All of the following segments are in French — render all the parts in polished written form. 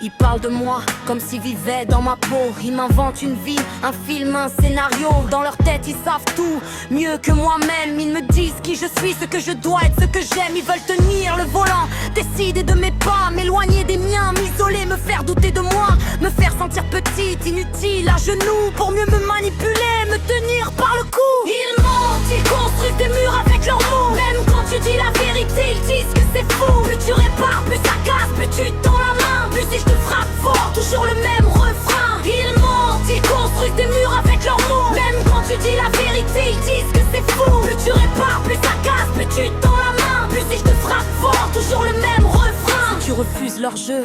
Ils parlent de moi comme s'ils vivaient dans ma peau. Ils m'inventent une vie, un film, un scénario. Dans leur tête ils savent tout, mieux que moi-même. Ils me disent qui je suis, ce que je dois être, ce que j'aime. Ils veulent tenir le volant, décider de mes pas, m'éloigner des miens, m'isoler, me faire douter de moi, me faire sentir petite, inutile, à genoux, pour mieux me manipuler, me tenir par le cou. Ils mentent, ils construisent des murs avec leurs mots. Même quand tu dis la vérité, ils disent que c'est faux. Plus tu répares, plus ça casse, plus tu tends la main, plus si je te frappe fort, toujours le même refrain. Ils mentent, ils construisent des murs avec leurs mots. Même quand tu dis la vérité, ils disent que c'est faux. Plus tu répares, plus ça casse, plus tu tends la main, plus si je te frappe fort, toujours le même refrain. Si tu refuses leur jeu,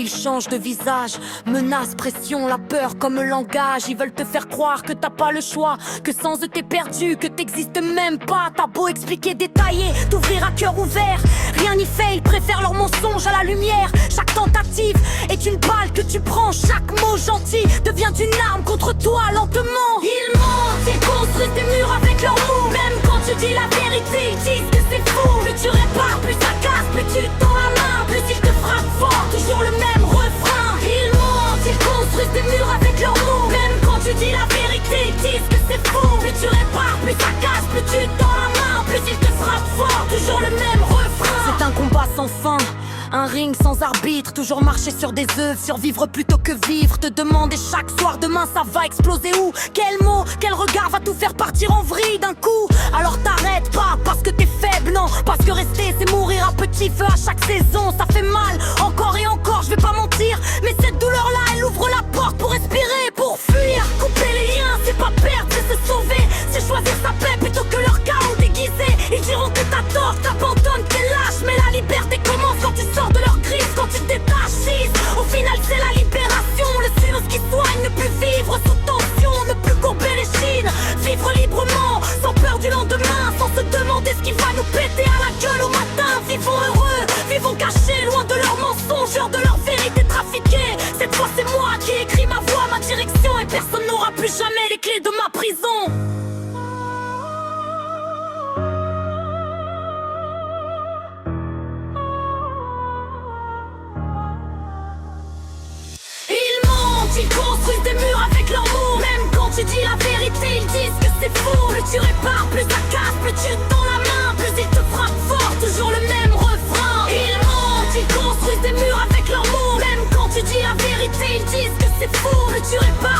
ils changent de visage, menaces, pression, la peur comme langage. Ils veulent te faire croire que t'as pas le choix, que sans eux t'es perdu, que t'existes même pas. T'as beau expliquer, détailler, t'ouvrir à cœur ouvert, rien n'y fait, ils préfèrent leur mensonge à la lumière. Chaque tentative est une balle que tu prends, chaque mot gentil devient une arme contre toi lentement. Ils mentent, ils construisent des murs avec leurs mots. Même quand tu dis la vérité, ils disent que c'est faux. Plus tu répares, plus ça casse, plus tu tends la main, plus ils te frappent fort, toujours le même refrain. Ils mentent, ils construisent des murs avec leurs mots. Même quand tu dis la vérité, ils disent que c'est faux. Plus tu répares, plus ça casse, plus tu tends la main, plus ils te frappent fort, toujours le même refrain. C'est un combat sans fin, un ring sans arbitre, toujours marcher sur des œufs, survivre plutôt que vivre. Te demander chaque soir, demain ça va exploser où? Quel mot, quel regard va tout faire partir en vrille d'un coup? Alors t'arrêtes pas parce que t'es faible, non, parce que rester c'est mourir à petit feu à chaque saison. Ça fait mal, encore et encore, je vais pas mentir, mais cette douleur là elle ouvre la porte pour respirer, pour fuir. Couper les liens, c'est pas perdre, c'est se sauver, c'est choisir sa paix plutôt que leur chaos déguisé. Ils diront que t'as tort, t'abandonnes, t'es lâche, mais la liberté commence quand tu sors de leur crise, quand tu te détaches. Au final c'est la libération, le silence qui soigne, ne plus vivre sous tension, ne plus courber les chines, vivre librement, sans peur du lendemain, sans se demander ce qui va nous péter à la gueule au matin. Vivons heureux, vivons cachés, loin de leurs mensonges, hors de leur vérité trafiquée. Cette fois c'est moi qui écris ma voix, ma direction, et personne n'aura plus jamais les clés de ma prison. Ils construisent des murs avec leurs mots. Même quand tu dis la vérité, ils disent que c'est faux. Plus tu répares, plus ça casse, plus tu tends la main, plus ils te frappent fort, toujours le même refrain. Ils mentent, ils construisent des murs avec leurs mots. Même quand tu dis la vérité, ils disent que c'est faux. Plus tu répares,